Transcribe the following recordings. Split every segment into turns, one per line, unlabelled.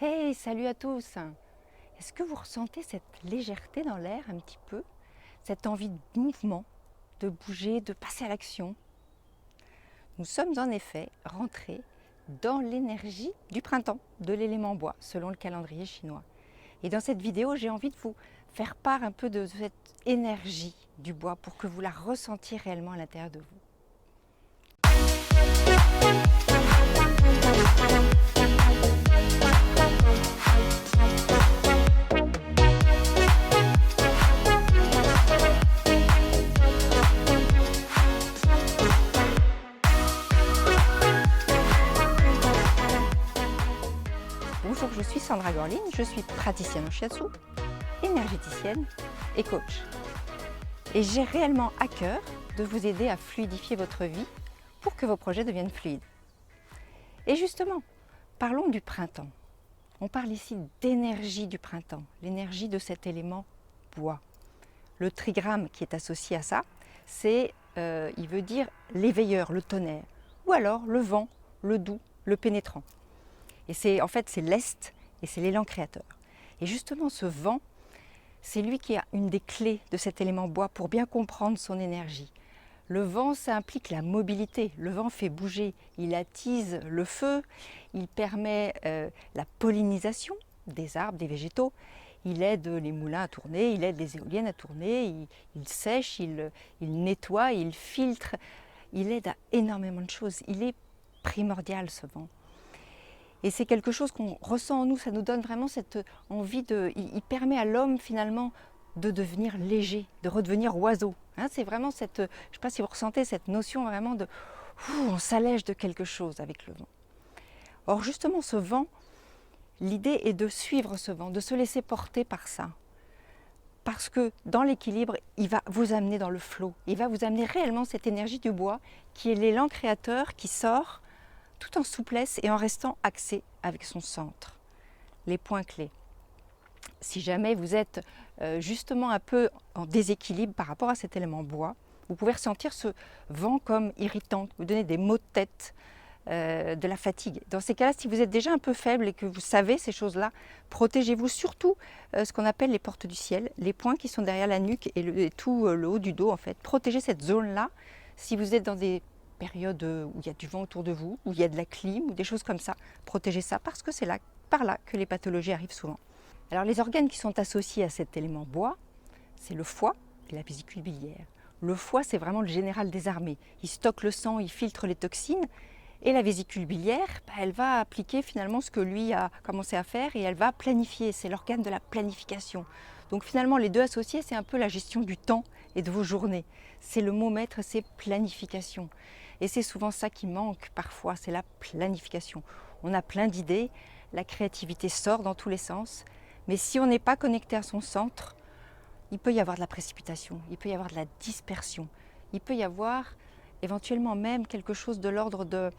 Hey, salut à tous! Est-ce que vous ressentez cette légèreté dans l'air un petit peu? Cette envie de mouvement, de bouger, de passer à l'action? Nous sommes en effet rentrés dans l'énergie du printemps, de l'élément bois, selon le calendrier chinois. Et dans cette vidéo, j'ai envie de vous faire part un peu de cette énergie du bois pour que vous la ressentiez réellement à l'intérieur de vous. Bonjour, je suis Sandra Gorline, je suis praticienne en shiatsu, énergéticienne et coach. Et j'ai réellement à cœur de vous aider à fluidifier votre vie pour que vos projets deviennent fluides. Et justement, parlons du printemps. On parle ici d'énergie du printemps, l'énergie de cet élément bois. Le trigramme qui est associé à ça, il veut dire l'éveilleur, le tonnerre, ou alors le vent, le doux, le pénétrant. Et c'est l'est et c'est l'élan créateur. Et justement ce vent, c'est lui qui a une des clés de cet élément bois pour bien comprendre son énergie. Le vent, ça implique la mobilité. Le vent fait bouger, il attise le feu, il permet la pollinisation des arbres, des végétaux. Il aide les moulins à tourner, il aide les éoliennes à tourner, il sèche, il nettoie, il filtre. Il aide à énormément de choses. Il est primordial ce vent. Et c'est quelque chose qu'on ressent en nous, ça nous donne vraiment cette envie il permet à l'homme finalement de devenir léger, de redevenir oiseau. Hein, c'est vraiment je ne sais pas si vous ressentez cette notion vraiment on s'allège de quelque chose avec le vent. Or justement ce vent, l'idée est de suivre ce vent, de se laisser porter par ça. Parce que dans l'équilibre, il va vous amener dans le flot, il va vous amener réellement cette énergie du bois qui est l'élan créateur qui sort tout en souplesse et en restant axé avec son centre. Les points clés. Si jamais vous êtes justement un peu en déséquilibre par rapport à cet élément bois, vous pouvez ressentir ce vent comme irritant, vous donner des maux de tête, de la fatigue. Dans ces cas-là, si vous êtes déjà un peu faible et que vous savez ces choses-là, protégez-vous surtout ce qu'on appelle les portes du ciel, les points qui sont derrière la nuque et tout le haut du dos en fait. Protégez cette zone-là si vous êtes dans des période où il y a du vent autour de vous, où il y a de la clim, ou des choses comme ça, protégez ça parce que c'est par là que les pathologies arrivent souvent. Alors les organes qui sont associés à cet élément bois, c'est le foie et la vésicule biliaire. Le foie, c'est vraiment le général des armées. Il stocke le sang, il filtre les toxines. Et la vésicule biliaire, elle va appliquer finalement ce que lui a commencé à faire et elle va planifier. C'est l'organe de la planification. Donc finalement, les deux associés, c'est un peu la gestion du temps et de vos journées. C'est le mot maître, c'est planification. Et c'est souvent ça qui manque parfois, c'est la planification. On a plein d'idées, la créativité sort dans tous les sens, mais si on n'est pas connecté à son centre, il peut y avoir de la précipitation, il peut y avoir de la dispersion, il peut y avoir éventuellement même quelque chose de l'ordre de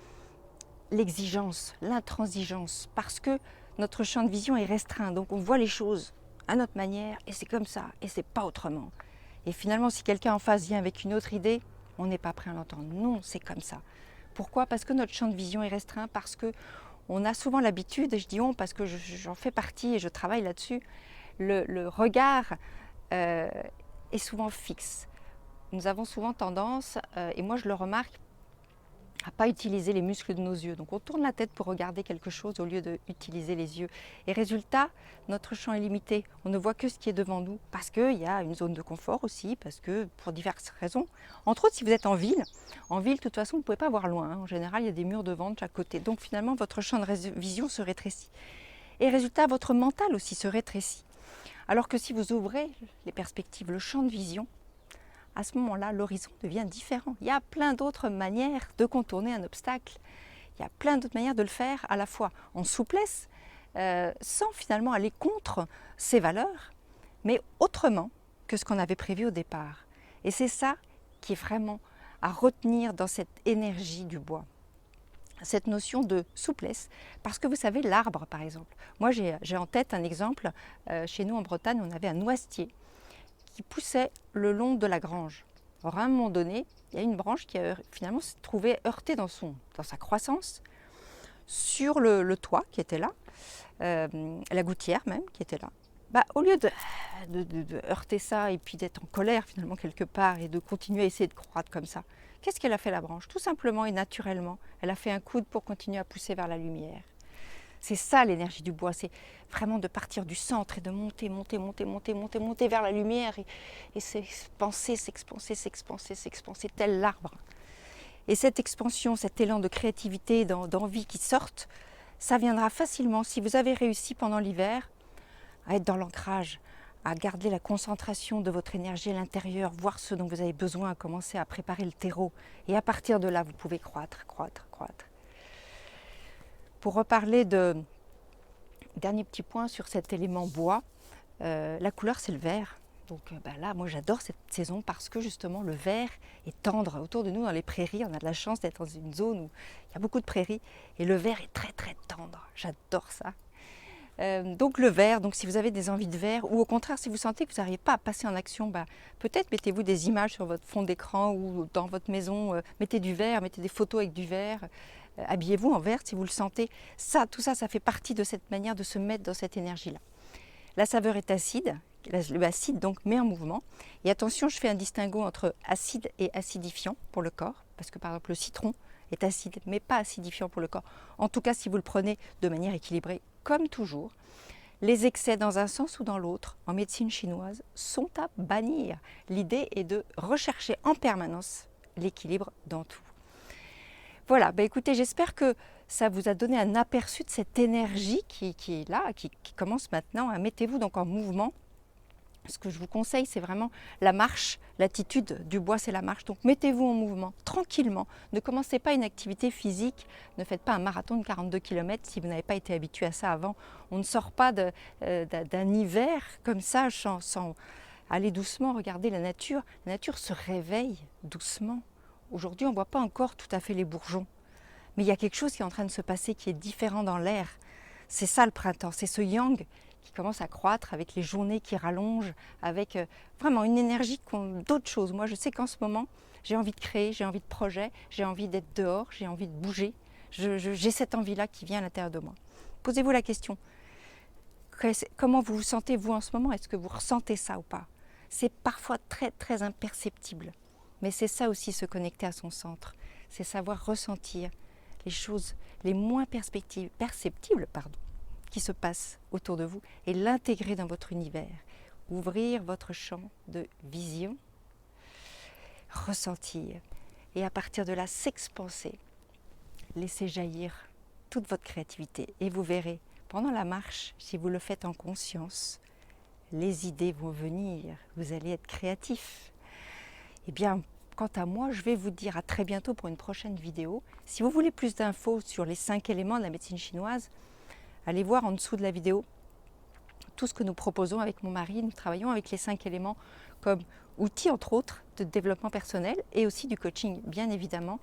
l'exigence, l'intransigeance, parce que notre champ de vision est restreint, donc on voit les choses à notre manière, et c'est comme ça, et c'est pas autrement. Et finalement, si quelqu'un en face vient avec une autre idée, on n'est pas prêt à l'entendre. Non, c'est comme ça. Pourquoi? Parce que notre champ de vision est restreint, parce que on a souvent l'habitude, et je dis on parce que j'en fais partie et je travaille là-dessus, le regard est souvent fixe. Nous avons souvent tendance, et moi je le remarque, à ne pas utiliser les muscles de nos yeux. Donc on tourne la tête pour regarder quelque chose au lieu d'utiliser les yeux. Et résultat, notre champ est limité. On ne voit que ce qui est devant nous parce qu'il y a une zone de confort aussi, parce que pour diverses raisons. Entre autres, si vous êtes en ville, de toute façon, vous ne pouvez pas voir loin. En général, il y a des murs de vent de chaque côté. Donc finalement, votre champ de vision se rétrécit. Et résultat, votre mental aussi se rétrécit. Alors que si vous ouvrez les perspectives, le champ de vision, à ce moment-là, l'horizon devient différent. Il y a plein d'autres manières de contourner un obstacle. Il y a plein d'autres manières de le faire à la fois en souplesse, sans finalement aller contre ses valeurs, mais autrement que ce qu'on avait prévu au départ. Et c'est ça qui est vraiment à retenir dans cette énergie du bois. Cette notion de souplesse, parce que vous savez, l'arbre par exemple. Moi j'ai en tête un exemple, chez nous en Bretagne, on avait un noisetier qui poussait le long de la grange. Or, à un moment donné, il y a une branche qui a finalement se trouvait heurtée dans sa croissance sur le toit qui était là. la gouttière même qui était là. Au lieu de heurter ça et puis d'être en colère finalement quelque part et de continuer à essayer de croître comme ça, qu'est-ce qu'elle a fait la branche? Tout simplement et naturellement, elle a fait un coude pour continuer à pousser vers la lumière. C'est ça l'énergie du bois, c'est vraiment de partir du centre et de monter vers la lumière et s'expanser, tel l'arbre. Et cette expansion, cet élan de créativité, d'envie qui sortent, ça viendra facilement si vous avez réussi pendant l'hiver à être dans l'ancrage, à garder la concentration de votre énergie à l'intérieur, voir ce dont vous avez besoin, commencer à préparer le terreau. Et à partir de là, vous pouvez croître. Pour reparler dernier petit point sur cet élément bois, la couleur c'est le vert. Donc là, moi j'adore cette saison parce que justement le vert est tendre. Autour de nous dans les prairies, on a de la chance d'être dans une zone où il y a beaucoup de prairies et le vert est très tendre. J'adore ça. Donc le vert, donc si vous avez des envies de vert ou au contraire si vous sentez que vous n'arrivez pas à passer en action, peut-être mettez-vous des images sur votre fond d'écran ou dans votre maison, mettez du vert, mettez des photos avec du vert. Habillez-vous en vert si vous le sentez. Tout ça, ça fait partie de cette manière de se mettre dans cette énergie-là. La saveur est acide, l'acide donc met en mouvement. Et attention, je fais un distinguo entre acide et acidifiant pour le corps, parce que par exemple le citron est acide mais pas acidifiant pour le corps. En tout cas, si vous le prenez de manière équilibrée, comme toujours, les excès dans un sens ou dans l'autre, en médecine chinoise, sont à bannir. L'idée est de rechercher en permanence l'équilibre dans tout. Voilà, écoutez, j'espère que ça vous a donné un aperçu de cette énergie qui est là, qui commence maintenant. Mettez-vous donc en mouvement. Ce que je vous conseille, c'est vraiment la marche. L'attitude du bois, c'est la marche. Donc mettez-vous en mouvement, tranquillement. Ne commencez pas une activité physique. Ne faites pas un marathon de 42 km si vous n'avez pas été habitué à ça avant. On ne sort pas d'un hiver comme ça sans aller doucement. Regardez la nature. La nature se réveille doucement. Aujourd'hui, on ne voit pas encore tout à fait les bourgeons. Mais il y a quelque chose qui est en train de se passer qui est différent dans l'air. C'est ça le printemps, c'est ce yang qui commence à croître avec les journées qui rallongent, avec vraiment une énergie d'autre chose. Moi, je sais qu'en ce moment, j'ai envie de créer, j'ai envie de projet, j'ai envie d'être dehors, j'ai envie de bouger. J'ai cette envie-là qui vient à l'intérieur de moi. Posez-vous la question. Comment vous vous sentez, vous, en ce moment? Est-ce que vous ressentez ça ou pas? C'est parfois très imperceptible. Mais c'est ça aussi, se connecter à son centre. C'est savoir ressentir les choses les moins perceptibles qui se passent autour de vous et l'intégrer dans votre univers. Ouvrir votre champ de vision, ressentir et à partir de là s'expanser. Laissez jaillir toute votre créativité et vous verrez, pendant la marche, si vous le faites en conscience, les idées vont venir, vous allez être créatif. Eh bien, quant à moi, je vais vous dire à très bientôt pour une prochaine vidéo. Si vous voulez plus d'infos sur les 5 éléments de la médecine chinoise, allez voir en dessous de la vidéo tout ce que nous proposons avec mon mari. Nous travaillons avec les 5 éléments comme outil, entre autres, de développement personnel et aussi du coaching, bien évidemment.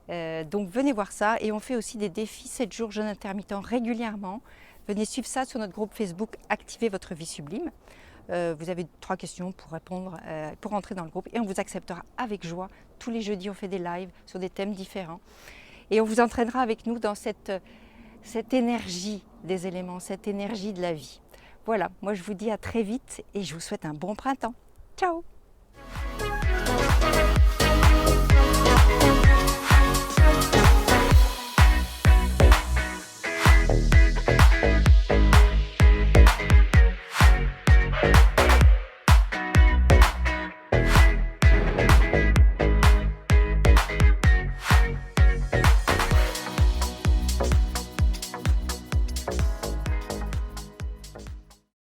Donc venez voir ça et on fait aussi des défis 7 jours jeûne intermittent régulièrement. Venez suivre ça sur notre groupe Facebook Activez votre vie sublime. Vous avez 3 questions pour répondre, pour entrer dans le groupe et on vous acceptera avec joie. Tous les jeudis, on fait des lives sur des thèmes différents et on vous entraînera avec nous dans cette énergie des éléments, cette énergie de la vie. Voilà, moi je vous dis à très vite et je vous souhaite un bon printemps. Ciao!